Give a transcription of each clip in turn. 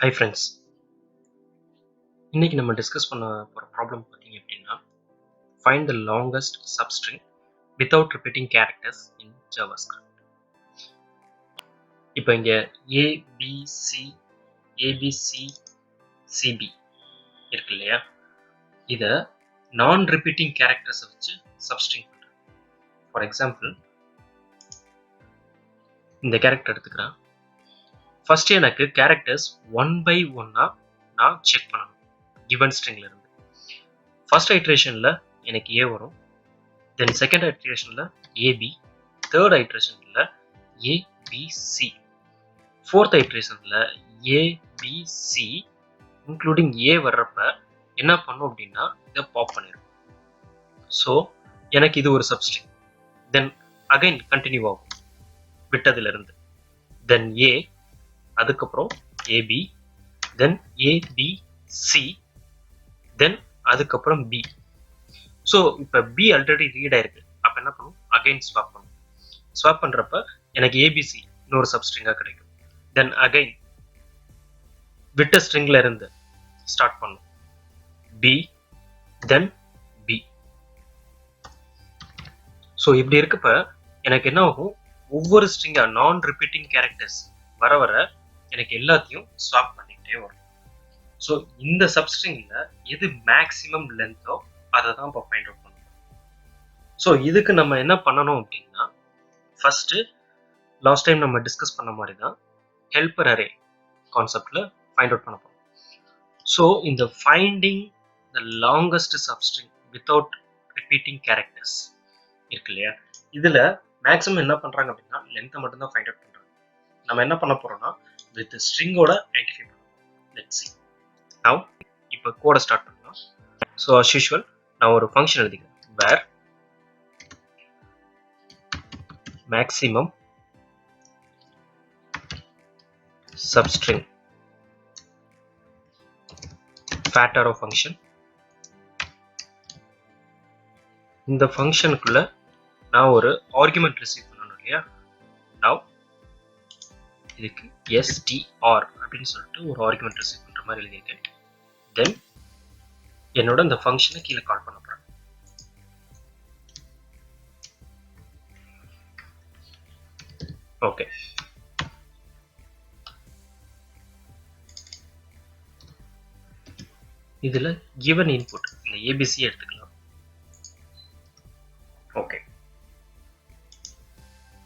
Hi friends, இன்னைக்கு நம்ம discuss பண்ண போற ப்ராப்ளம் பார்த்தீங்க அப்படின்னா find the longest substring without repeating characters in JavaScript. இப்போ இங்க ABC ABC CB இருக்கு இல்லையா, இதை நான் ரிப்பீட்டிங் கேரக்டர்ஸை வச்சு சப்ஸ்ட்ரிங் பண்றேன். ஃபார் எக்ஸாம்பிள் இந்த கேரக்டர் எடுத்துக்கிறேன். ஃபர்ஸ்ட் எனக்கு கேரக்டர்ஸ் 1 by 1 நான் செக் பண்ணணும். given stringல இருந்து ஃபர்ஸ்ட் ஐட்ரேஷன்ல எனக்கு A வரும், தென் செகண்ட் ஐட்ரேஷன்ல AB, தேர்ட் ஐட்ரேஷன்ல ABC, ஃபோர்த் ஐட்ரேஷன்ல ABC இன்க்ளூடிங் A வர்றப்ப என்ன பண்ணும் அப்படின்னா இதை பாப் பண்ணிடும். ஸோ எனக்கு இது ஒரு சப்ஸ்ட்ரிங். தென் அகைன் கண்டினியூ ஆகும் விட்டதுல இருந்து. தென் A, அதுக்கப்புறம் AB, தென் ABC, தென் அதுக்கப்புறம் B. ஸோ இப்போ B ஆல்ரெடி ரீட் ஆயிருக்கு. அப்போ என்ன பண்ணும், அகைன் ஸ்வாப் பண்ணும். ஸ்வாப் பண்றப்ப எனக்கு ABC இன்னொரு சப்ஸ்ட்ரிங்கா கிடைக்கும். தென் அகைன் விட்ட ஸ்ட்ரிங்ல இருந்து ஸ்டார்ட் பண்ணும் B, தென் B. ஸோ இப்படி இருக்கப்ப எனக்கு என்ன ஆகும், ஒவ்வொரு ஸ்ட்ரிங்கா நான் ரிப்பீட்டிங் கேரக்டர்ஸ் வர வர எனக்கு எல்லாத்தையும் ஸ்வாப் பண்ணிக்கிட்டே வரும். ஸோ இந்த சப்ஸ்ட்ரிங்ல எது மேக்ஸிமம் லென்த்தோ அதை தான் இப்போ ஃபைண்ட் அவுட் பண்ணணும். ஸோ இதுக்கு நம்ம என்ன பண்ணணும் அப்படின்னா, ஃபர்ஸ்ட் லாஸ்ட் டைம் நம்ம டிஸ்கஸ் பண்ண மாதிரி தான் ஹெல்பர் அரே கான்செப்ட்ல ஃபைண்ட் அவுட் பண்ண போறோம். ஸோ இந்த finding the longest substring without repeating characters இருக்கு இல்லையா, இதுல மேக்ஸிமம் என்ன பண்றாங்க அப்படின்னா லென்த்தை மட்டும் தான் ஃபைண்ட் அவுட் பண்றாங்க. நம்ம என்ன பண்ண போறோம்னா வித் ஸ்ட்ரிங்கோட ஐடென்டிஃபை பண்ணலாம். Let's see. நவ் இப்போ கோட ஸ்டார்ட் பண்ணலாம். ஸோ as usual நான் ஒரு ஃபங்க்ஷன் எழுதிக்கிறேன். where maximum substring fat arrow function. இந்த ஃபங்க்ஷனுக்குள்ள நான் ஒரு ஆர்குமெண்ட் ரிசீவ் பண்ணணும் இல்லையா. நவ் இதுக்கு str அப்படின்னு சொல்லிட்டு ஒரு ஆர்குமெண்ட் ரிசீவ் பண்ற மாதிரி எழுதியிருக்கேன். தென் என்னோட இந்த ஃபங்க்ஷனை கீழே கால் பண்ண போறேன். ஓகே, இதுல given input இந்த ABC எடுத்துக்கலாம். ஓகே,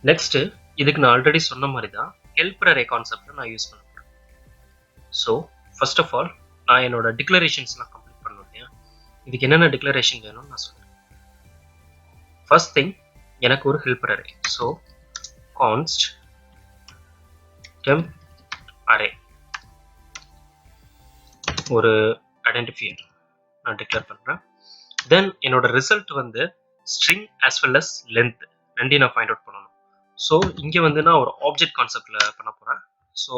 நெக்ஸ்ட் இதுக்கு நான் ஆல்ரெடி சொன்ன மாதிரி தான் ஹெல்பர் அரே கான்செப்ட் நான் யூஸ் பண்ண போறேன். ஸோ ஃபர்ஸ்ட் ஆஃப் ஆல் நான் என்னோட டிக்ளரேஷன்ஸ்லாம் கம்ப்ளீட் பண்ணணும் இல்லையா. இதுக்கு என்னென்ன டிக்ளரேஷன் வேணும்னு நான் சொல்றேன். ஃபர்ஸ்ட் திங், எனக்கு ஒரு helper array. So const temp array ஒரு ஐடென்டிஃபையர் நான் டிக்ளேர் பண்றேன். தென் என்னோட ரிசல்ட் வந்து string as well as length ரெண்டையும் நான் ஃபைண்ட் அவுட் பண்ணணும். ஸோ இங்க வந்து நான் ஒரு ஆப்ஜெக்ட் கான்செப்ட்ல பண்ண போறேன். ஸோ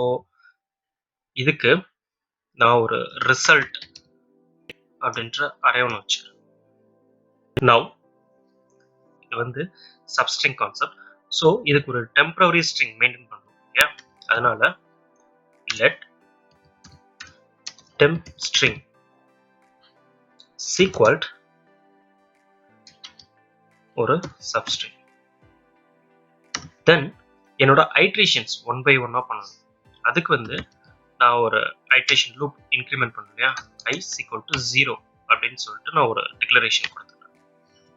இதுக்கு நான் ஒரு ரிசல்ட் அப்படின்ற அரே ஒன்று வச்சுக்கிறேன். நவ் இது வந்து சப்ஸ்ட்ரிங் கான்செப்ட். ஸோ இதுக்கு ஒரு டெம்பரரி ஸ்ட்ரிங் மெயின்டைன் பண்ணணும் இல்லையா, அதனால லெட் temp string equal ஒரு substring. தென் என்னோட ஐட்ரேஷன்ஸ் 1 by 1 பண்ணணும். அதுக்கு வந்து நான் ஒரு ஐட்ரேஷன் லூப் இன்க்ரிமெண்ட் பண்ணணும் இல்லையா. I equal to 0 அப்படின்னு சொல்லிட்டு நான் ஒரு டிக்ளரேஷன் கொடுத்துருக்கேன்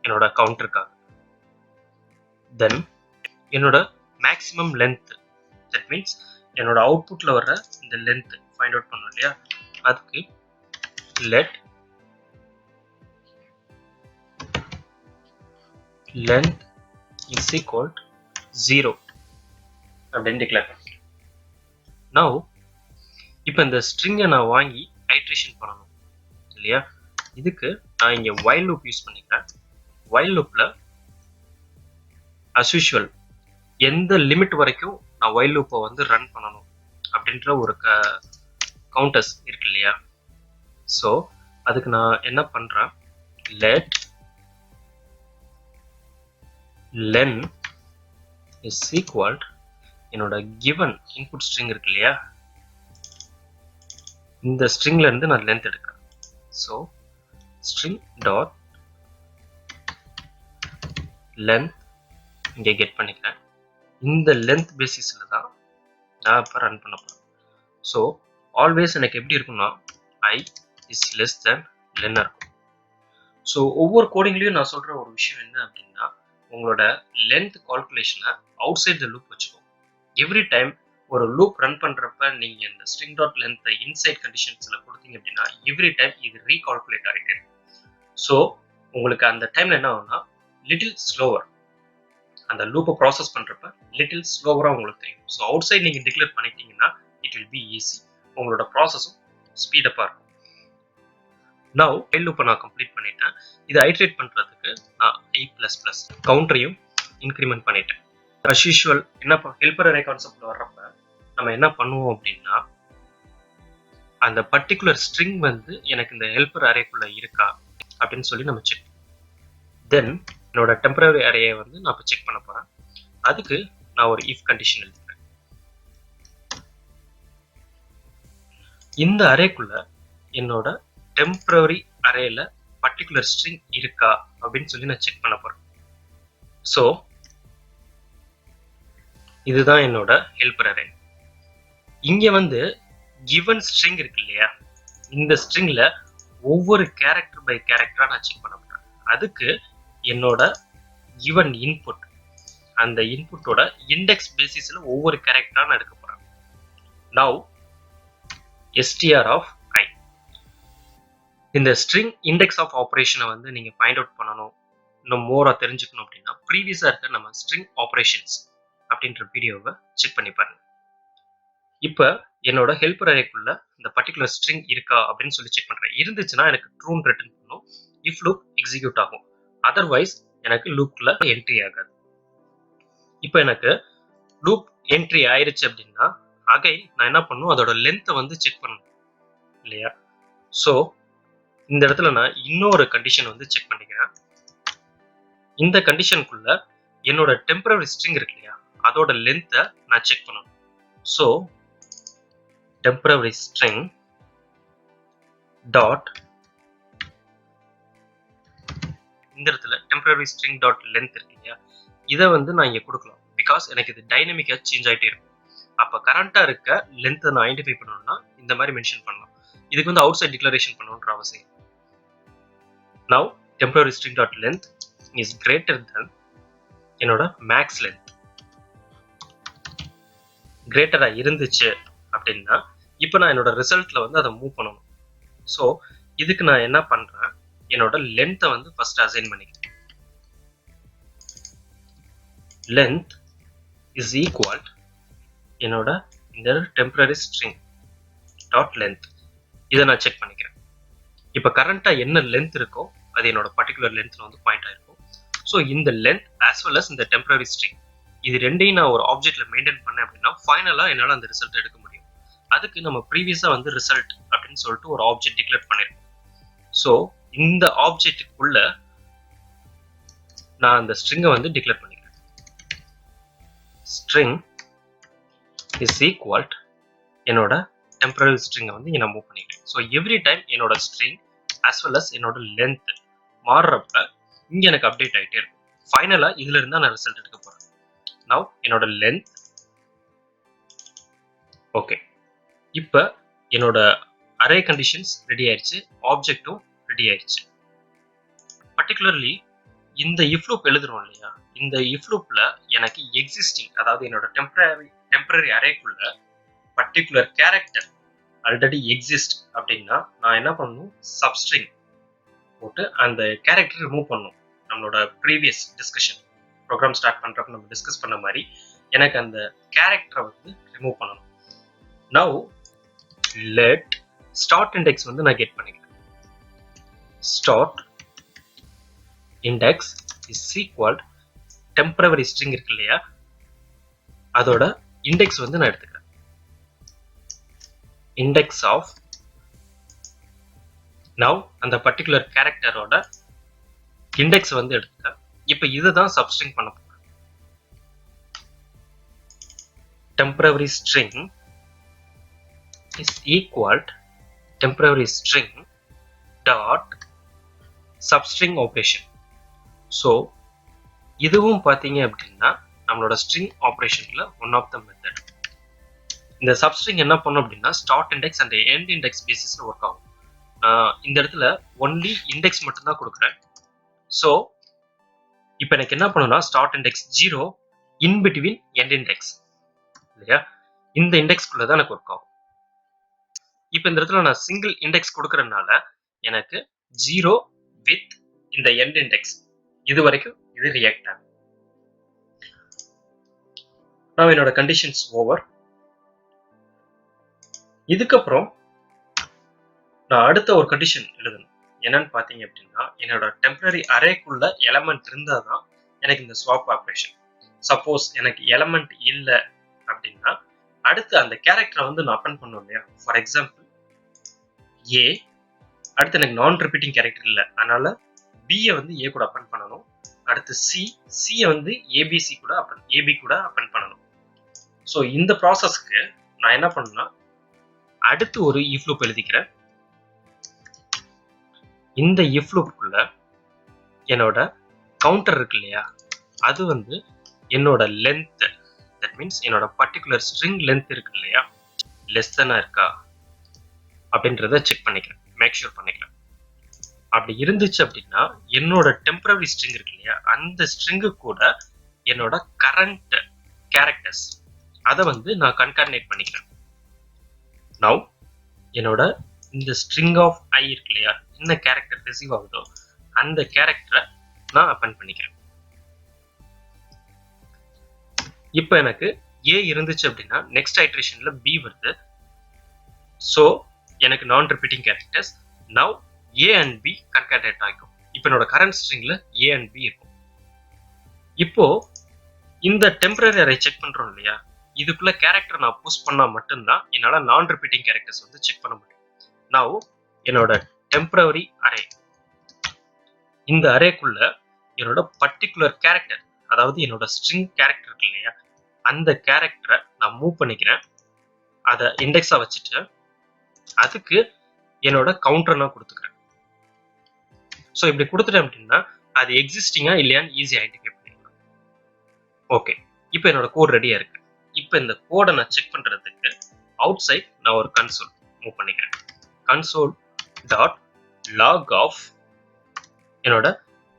என்னோட கவுண்டருக்காக. தென் என்னோட மேக்ஸிமம் லென்த், தட் மீன்ஸ் என்னோட அவுட்புட்ல வர்ற இந்த லென்த் ஃபைண்ட் அவுட் பண்ணணும் இல்லையா, அதுக்கு let length is equal to 0 அப்படின்னு டிக்ளேர் பண்ணுறேன். நவ் இப்போ இந்த ஸ்ட்ரிங்கை நான் வாங்கி ஐட்ரேஷன் பண்ணணும் இல்லையா. இதுக்கு நான் இங்கே while loop யூஸ் பண்ணிக்கிறேன். while loopல as usual எந்த லிமிட் வரைக்கும் நான் while loop வந்து ரன் பண்ணணும் அப்படின்ற ஒரு கவுண்டர்ஸ் இருக்கு இல்லையா. ஸோ அதுக்கு நான் என்ன பண்றேன், let len is equal என்னோட given input string இருக்கு இல்லையா, இந்த ஸ்ட்ரிங்ல இருந்து நான் லென்த் எடுக்கிறேன். ஸோ ஸ்ட்ரிங் டாட் லென்த் இங்கே கெட் பண்ணிக்கிறேன். இந்த லென்த் பேசிஸில் தான் நான் இப்போ ரன் பண்ண போகிறேன். ஸோ ஆல்வேஸ் எனக்கு எப்படி இருக்கும்னா I is less than len இருக்கும். ஸோ ஒவ்வொரு கோடிங்லையும் நான் சொல்கிற ஒரு விஷயம் என்ன அப்படின்னா, உங்களோட லென்த் கால்குலேஷனை அவுட் சைட் த லூப் வச்சுக்கோங்க. எவ்ரி டைம் ஒரு லூப் ரன் பண்ணுறப்ப நீங்கள் இந்த ஸ்ட்ரிங் டாட் லென்த்தை இன்சைட் கண்டிஷன்ஸில் கொடுத்தீங்க அப்படின்னா எவ்ரி டைம் இது ரீகால்குலேட் ஆகிட்டு. ஸோ உங்களுக்கு அந்த டைமில் என்ன ஆகும்னா லிட்டில் ஸ்லோவர், அந்த லூப்பை ப்ராசஸ் பண்ணுறப்ப லிட்டில் ஸ்லோவராக உங்களுக்கு தெரியும். ஸோ அவுட் சைட் நீங்கள் டிக்ளேர் பண்ணிட்டீங்கன்னா இட் வில் பி ஈஸி, உங்களோட ப்ராசஸும் ஸ்பீடப்பாக இருக்கும். நவ் வைல் லூப்பை நான் கம்ப்ளீட் பண்ணிட்டேன். இதை ஐட்ரேட் பண்ணுறதுக்கு நான் i++ கவுண்டரையும் இன்க்ரிமெண்ட் பண்ணிட்டேன். அஸ் யூஷுவல் என்ன ஹெல்பர் அரே கான்செப்ட்ல வர்றப்ப நம்ம என்ன பண்ணுவோம் அப்படின்னா, அந்த பர்டிகுலர் ஸ்ட்ரிங் வந்து எனக்கு இந்த ஹெல்பர் அரேக்குள்ள இருக்கா அப்படின்னு சொல்லி நம்ம செக். தென் என்னோட டெம்பரரி அரேயை வந்து நான் இப்போ செக் பண்ண போறேன். அதுக்கு நான் ஒரு இஃப் கண்டிஷன் எழுதுறேன். இந்த அரேக்குள்ள என்னோட டெம்பரரி அரேல பர்டிகுலர் ஸ்ட்ரிங் இருக்கா அப்படின்னு சொல்லி நான் செக் பண்ண போறேன். ஸோ இதுதான் என்னோட ஹெல்பர் அரே. இங்க வந்து given string இருக்கு இல்லையா, இந்த ஸ்ட்ரிங்ல ஒவ்வொரு கேரக்டர் பை கேரக்டரா நான் செக் பண்ண போறேன். அதுக்கு என்னோட given input, அந்த இன்புட்டோட இண்டெக்ஸ் பேசிஸ்ல ஒவ்வொரு கேரக்டரா நான் எடுக்க போறேன். now str of I, இந்த ஸ்ட்ரிங் இண்டெக்ஸ் ஆஃப் ஆபரேஷனை வந்து நீங்க ஃபைண்ட் அவுட் பண்ணணும், இன்னும் மோரா தெரிஞ்சுக்கணும் அப்படின்னா ப்ரீவியஸா இருக்க நம்ம ஸ்ட்ரிங் ஆபரேஷன்ஸ் அப்படின்ற வீடியோவை செக் பண்ணி பாருங்க. இப்போ என்னோட ஹெல்பர் அரேக்குள்ள இந்த பர்டிகுலர் ஸ்ட்ரிங் இருக்கா அப்படின்னு சொல்லி செக் பண்றேன். இருந்துச்சுன்னா எனக்கு ட்ரூன்னு ரிட்டர்ன் பண்ணும். இஃப் லூப் எக்ஸிக்யூட் ஆகும், அதர்வைஸ் எனக்கு லூப்ல என்ட்ரி ஆகாது. இப்போ எனக்கு லூப் என்ட்ரி ஆயிருச்சு அப்படின்னா அகைன் நான் என்ன பண்ணும், அதோட லென்த்தை வந்து செக் பண்ணணும் இல்லையா. ஸோ இந்த இடத்துல நான் இன்னொரு கண்டிஷன் வந்து செக் பண்ணிக்கிறேன். இந்த கண்டிஷனுக்குள்ள என்னோட டெம்பரரி ஸ்ட்ரிங் இருக்கு இல்லையா, அதோட லென்த்தை நான் செக் பண்ணணும். ஸோ temporary string dot, இந்த இடத்துல temporary string dot length இருக்கு இல்லையா, இதை வந்து நான் இங்க கொடுக்கலாம். பிகாஸ் எனக்கு இது டைனமிக்கா சேஞ்ச் ஆகிட்டே இருக்கும். அப்போ கரண்டா இருக்க லென்த்தை நான் ஐடென்டிஃபை பண்ணணும்னா இந்த மாதிரி மென்ஷன் பண்ணலாம். இதுக்கு வந்து அவுட் சைட் டிக்ளரேஷன் பண்ணணுன்ற அவசியம். now temporary string dot length is greater than என்னோட மேக்ஸ் லென்த். கிரேட்டரா இருந்துச்சு அப்படின்னா இப்போ நான் என்னோட ரிசல்ட்ல வந்து அதை மூவ் பண்ணணும். ஸோ இதுக்கு நான் என்ன பண்றேன், என்னோட லென்த்தை வந்து ஃபர்ஸ்ட் அசைன் பண்ணிக்கிறேன். லென்த் இஸ் ஈக்குவல் என்னோட இந்த டெம்பரரி ஸ்ட்ரிங் டாட் லென்த், இதை நான் செக் பண்ணிக்கிறேன். இப்போ கரண்டா என்ன லென்த் இருக்கோ அது என்னோட பர்டிகுலர் லென்த்ல வந்து பாயிண்ட் ஆயிருக்கும். ஸோ இந்த லென்த் ஆஸ் வெல் அஸ் இந்த டெம்பரரி ஸ்ட்ரிங், இது ரெண்டையும் நான் ஒரு ஆப்ஜெக்ட்ல மெயின்டைன் பண்ணேன் அப்படின்னா ஃபைனலா என்னால் அந்த ரிசல்ட் எடுக்க முடியும். அதுக்கு நம்ம ப்ரீவியஸா வந்து ரிசல்ட் அப்படின்னு சொல்லிட்டு ஒரு ஆப்ஜெக்ட் டிக்ளேர் பண்ணிருக்கோம். ஸோ இந்த ஆப்ஜெக்டுக்குள்ள நான் அந்த ஸ்ட்ரிங்கை வந்து டிக்ளேர் பண்ணிக்கிறேன். ஸ்ட்ரிங் இஸ் ஈக்குவல் என்னோட டெம்பரரி ஸ்ட்ரிங்கை வந்து இங்க நான் மூவ் பண்ணிக்கிறேன். ஸோ எவ்ரி டைம் என்னோட ஸ்ட்ரிங் ஆஸ் வெல் அஸ் என்னோட லென்த் மாறுறப்ப இங்க எனக்கு அப்டேட் ஆகிட்டே இருக்கும். ஃபைனலா இதுல இருந்தா நான் ரிசல்ட் எடுக்க போறேன். நவ் என்னோட லென்த் ஓகே. இப்போ என்னோட அரே கண்டிஷன்ஸ் ரெடி ஆயிடுச்சு, ஆப்ஜெக்டும் ரெடி ஆயிடுச்சு. பர்டிகுலர்லி இந்த இஃப் லூப் எழுதுறோம் இல்லையா, இந்த இஃப் லூப்ல எனக்கு எக்ஸிஸ்டிங், அதாவது என்னோட டெம்பரரி அரேக்குள்ள பர்டிகுலர் கேரக்டர் ஆல்ரெடி எக்ஸிஸ்ட் அப்படின்னா நான் என்ன பண்ணணும், சப்ஸ்ட்ரிங் போட்டு அந்த கேரக்டர் ரிமூவ் பண்ணணும். நம்மளோட ப்ரீவியஸ் டிஸ்கஷன் ப்ரோக்ராம் ஸ்டார்ட் பண்றப்ப நம்ம டிஸ்கஸ் பண்ண மாதிரி எனக்கு அந்த கேரக்டரை வந்து ரிமூவ் பண்ணணும். நவ் லெட் ஸ்டார்ட் இண்டெக்ஸ் வந்து நான் கெட் பண்ணிக்கிறேன். Start index is equal temporary string இருக்கு இல்லையா, அதோட இண்டெக்ஸ் வந்து நான் எடுத்துக்கிறேன். இண்டெக்ஸ் ஆஃப் நவ் அந்த பர்டிகுலர் கேரக்டரோட இண்டெக்ஸ் வந்து எடுத்துக்கிறேன். இப்போ இதுதான் சப்ஸ்ட்ரிங் பண்ண போறேன். temporary string is equal temporary string dot substring operation. So இதுவும் பார்த்தீங்க அப்படின்னா நம்மளோட ஸ்ட்ரிங் ஆப்ரேஷன்ல ஒன் ஆஃப் த மெத்தட். இந்த சப்ஸ்ட்ரிங் என்ன பண்ணும் அப்படின்னா start index and end index பேசிஸ்ல ஒர்க் ஆகும். இந்த இடத்துல ஒன்லி இண்டெக்ஸ் மட்டும் தான் கொடுக்குறேன். ஸோ இப்போ எனக்கு என்ன பண்ணணும்னா start index 0 in between end index இல்லையா, இந்த இண்டெக்ஸ்குள்ள தான் எனக்கு ஒர்க் ஆகும். இப்போ இந்த இடத்துல நான் சிங்கிள் இண்டெக்ஸ் கொடுக்கறதுனால எனக்கு 0 வித் இந்த எண்ட் இண்டெக்ஸ் இது வரைக்கும் இது ரியாக்ட் ஆகும். நான் என்னோட கண்டிஷன்ஸ் ஓவர். இதுக்கப்புறம் நான் அடுத்த ஒரு கண்டிஷன் எழுதணும். என்னன்னு பார்த்தீங்க அப்படின்னா என்னோட டெம்பரரி அரேக்குள்ள எலமெண்ட் இருந்தால் தான் எனக்கு இந்த ஸ்வாப் ஆப்ரேஷன். சப்போஸ் எனக்கு எலமெண்ட் இல்லை அப்படின்னா அடுத்து அந்த கேரக்டரை வந்து நான் அப்பன் பண்ணுவோம் இல்லையா. ஃபார் எக்ஸாம்பிள் ஏ, அடுத்து எனக்கு நான் ரிப்பீட்டிங் கேரக்டர் இல்லை, அதனால பியை வந்து ஏ கூட அப்பன் பண்ணணும். அடுத்து சியை வந்து ஏபிசி கூட ஏபி கூட அப்பன் பண்ணணும். ஸோ இந்த ப்ராசஸ்க்கு நான் என்ன பண்ணணும்னா அடுத்து ஒரு இஃப் லூப் எழுதிக்கிறேன். இந்த இஃப் லூப்புக்குள்ள என்னோட கவுண்டர் இருக்கு இல்லையா, அது வந்து என்னோட லென்த், தட் மீன்ஸ் என்னோட பர்டிகுலர் ஸ்ட்ரிங் லென்த் இருக்கு இல்லையா, லெஸ் தானா இருக்கா அப்படின்றத செக் பண்ணிக்கிறேன், மேக் ஷூர் பண்ணிக்கிறேன். அப்படி இருந்துச்சு அப்படின்னா என்னோட டெம்பரரி ஸ்ட்ரிங் இருக்கு இல்லையா, அந்த ஸ்ட்ரிங்கு கூட என்னோட கரண்ட் கேரக்டர்ஸ் அதை வந்து நான் கன்கார்டினேட் பண்ணிக்கிறேன். நவ் என்னோட இந்த ஸ்ட்ரிங் ஆஃப் ஐ இருக்கு இல்லையா, என்ன கேரக்டர் ரிசீவ் ஆகுதோ அந்த கேரக்டரை நான் அப்பன் பண்ணிக்கிறேன். இப்போ எனக்கு ஏ இருந்துச்சு அப்படின்னா நெக்ஸ்ட் ஐட்ரேஷன்ல பி வருது. ஸோ எனக்கு நான் repeating characters. Now A and B concatenate ஆகும். இப்போ என்னோட கரண்ட் ஸ்ட்ரிங்ல ஏ அண்ட் பி இருக்கும். இப்போ இந்த டெம்பரரி அரே செக் பண்றோம் இல்லையா, இதுக்குள்ள கேரக்டர் நான் புஷ் பண்ணா மட்டும்தான் என்னால நான் ரிப்பீட்டிங் கேரக்டர்ஸ் வந்து செக் பண்ண முடியும். நவ் என்னோட டெம்பரரி அரே, இந்த அரேக்குள்ள என்னோட பர்டிகுலர் கேரக்டர், அதாவது என்னோட ஸ்ட்ரிங் கேரக்டர் இருக்கு இல்லையா, அந்த கேரக்டரை நான் மூவ் பண்ணிக்கிறேன். அதை இண்டெக்ஸா வச்சுட்டு அதுக்கு என்னோட கவுண்டர் நான் கொடுத்துக்கிறேன். ஸோ இப்படி கொடுத்துட்டேன் அப்படின்னா அது எக்ஸிஸ்டிங்கா இல்லையான்னு ஈஸியாக ஐடென்டிஃபை பண்ணிக்கலாம். ஓகே, இப்போ என்னோட கோட் ரெடியா இருக்கு. இப்போ இந்த கோடை நான் செக் பண்றதுக்கு அவுட் சைட் நான் ஒரு கன்சோல் மூவ் பண்ணிக்கிறேன். கன்சோல் டாட் லாக் ஆஃப் என்னோட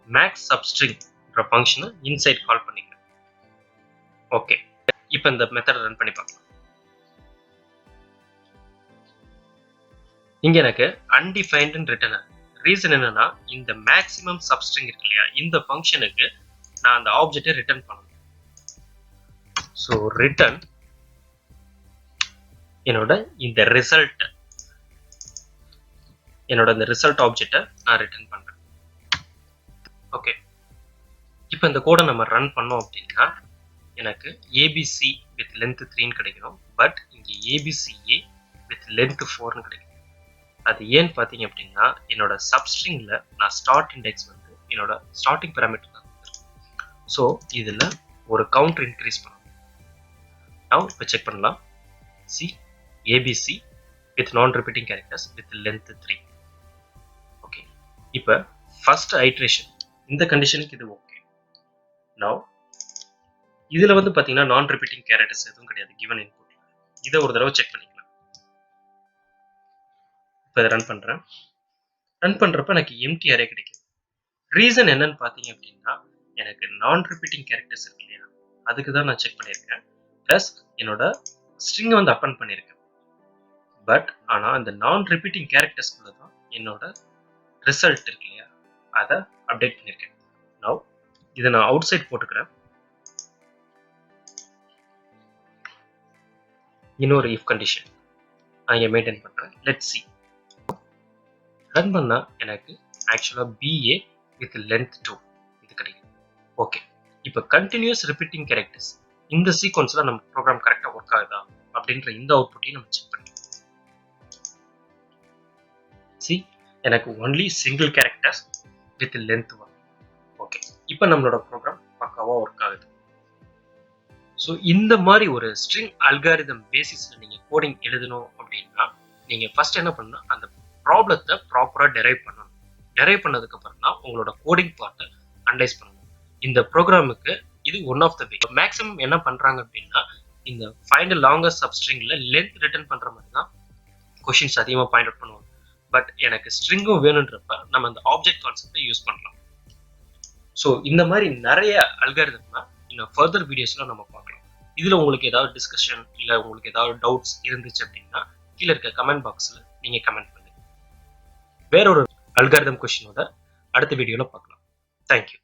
மேக்ஸ் சப்ஸ்ட்ரிங் ஃபங்க்ஷனை இன்சைட் கால் பண்ணிக்கிறேன். ஓகே, இப்போ இந்த மெத்தட் ரன் பண்ணி பார்க்கலாம். இங்க எனக்கு அன்டிஃபைன்டு ரிட்டர்ன் ஆகுது. ரீசன் என்னன்னா இந்த மேக்ஸிமம் சப்ஸ்ட்ரிங் இருக்கு இல்லையா, இந்த ஃபங்க்ஷனுக்கு நான் அந்த ஆப்ஜெக்டை ரிட்டர்ன் பண்ணணும். ஸோ ரிட்டர்ன் என்னோட இந்த ரிசல்ட், என்னோட இந்த ரிசல்ட் ஆப்ஜெக்டை நான் ரிட்டர்ன் பண்றேன். ஓகே, இப்போ இந்த கோடை நம்ம ரன் பண்ணோம் அப்படின்னா எனக்கு ஏபிசி வித் லென்த் 3 கிடைக்கும். பட் இங்க ஏபிசிஏ வித் லென்த் 4 கிடைக்கும். அது ஏன்னு பார்த்தீங்க அப்படின்னா என்னோட சப்ஸ்ட்ரிங்ல நான் ஸ்டார்ட் இண்டெக்ஸ் வந்து என்னோட ஸ்டார்டிங் பேராமீட்டர் தான் கொடுத்துருக்கேன். ஸோ இதில் ஒரு கவுண்டர் இன்க்ரீஸ் பண்ணணும். நான் இப்போ செக் பண்ணலாம். சி ஏபிசி வித் நான் repeating characters with length 3. Okay, இப்போ ஃபர்ஸ்ட் ஐட்ரேஷன் இந்த கண்டிஷனுக்கு இது ஓகே. நவ் இதில் வந்து பார்த்தீங்கன்னா நான் ரிப்பீட்டிங் கேரக்டர்ஸ் எதுவும் கிடையாது கிவன் இன்புட். இதை ஒரு தடவை செக் பண்ணிக்கலாம். இப்போ இதை ரன் பண்ணுறேன். ரன் பண்ணுறப்ப எனக்கு எம்டி அரே கிடைக்குது. ரீசன் என்னன்னு பார்த்தீங்க அப்படின்னா எனக்கு நான் ரிப்பீட்டிங் கேரக்டர்ஸ் இருக்கு இல்லையா, அதுக்கு தான் நான் செக் பண்ணியிருக்கேன். ப்ளஸ் என்னோட ஸ்ட்ரிங்கை வந்து அப்பன் பண்ணியிருக்கேன். பட் ஆனால் அந்த நான் ரிப்பீட்டிங் கேரக்டர்ஸ்குள்ள தான் என்னோட ரிசல்ட் இருக்கு இல்லையா, அதை அப்டேட் பண்ணியிருக்கேன். நவ் இதை நான் அவுட் சைட் போட்டுக்கிறேன். இன்னொரு இஃப் கண்டிஷன் நான் இங்கே மெயின்டைன் பண்ணுறேன். Let's see. ரன் பண்ணா எனக்கு ஆக்சுவலாக பிஏ வித் லென்த் 2 இது கிடைக்கும். ஓகே, இப்போ கண்டினியூஸ் ரிப்பீட்டிங் கேரக்டர்ஸ் இந்த சீக்வன்ஸில் நம்ம ப்ரோக்ராம் கரெக்டாக ஒர்க் ஆகுதா அப்படின்ற இந்த அவுட்புட்டையும் நம்ம செக் பண்ணிக்கலாம். சி எனக்கு only single characters with length 1. Okay, இப்போ நம்மளோட ப்ரோக்ராம் பக்காவாக ஒர்க் ஆகுது. ஸோ இந்த மாதிரி ஒரு ஸ்ட்ரிங் அல்காரிதம் பேசிஸில் நீங்கள் கோடிங் எழுதணும் அப்படின்னா நீங்கள் ஃபர்ஸ்ட் என்ன பண்ணணும், அந்த ப்ராப்ளத்தை ப்ராப்பராக டெரைவ் பண்ணணும். டெரைவ் பண்ணதுக்கு அப்புறம் தான் உங்களோட கோடிங் பார்ட்டை அனலைஸ் பண்ணணும். இந்த ப்ரோக்ராமுக்கு இது one of the way. Maximum என்ன பண்றாங்க அப்படின்னா, இந்த ஃபைண்ட் லாங்கஸ்ட் சப்ஸ்ட்ரிங்ல லென்த் ரிட்டர்ன் பண்ற மாதிரி தான் கொஷின்ஸ் அதிகமாக பாயிண்ட் அவுட் பண்ணுவாங்க. பட் எனக்கு ஸ்ட்ரிங்கும் வேணுன்றப்ப நம்ம அந்த ஆப்ஜெக்ட் கான்செப்டை யூஸ் பண்ணலாம். ஸோ இந்த மாதிரி நிறைய அல்காரிதம்னா இன்னும் ஃபர்தர் வீடியோஸ்ல நம்ம பார்க்கலாம். இதுல உங்களுக்கு ஏதாவது டிஸ்கஷன் இல்லை உங்களுக்கு ஏதாவது டவுட்ஸ் இருந்துச்சு அப்படின்னா கீழே இருக்க கமெண்ட் பாக்ஸ்ல நீங்க கமெண்ட் பண்ணுங்க. வேற ஒரு அல்காரிதம் கொஷினோட அடுத்த வீடியோல பார்க்கலாம். தேங்க்யூ.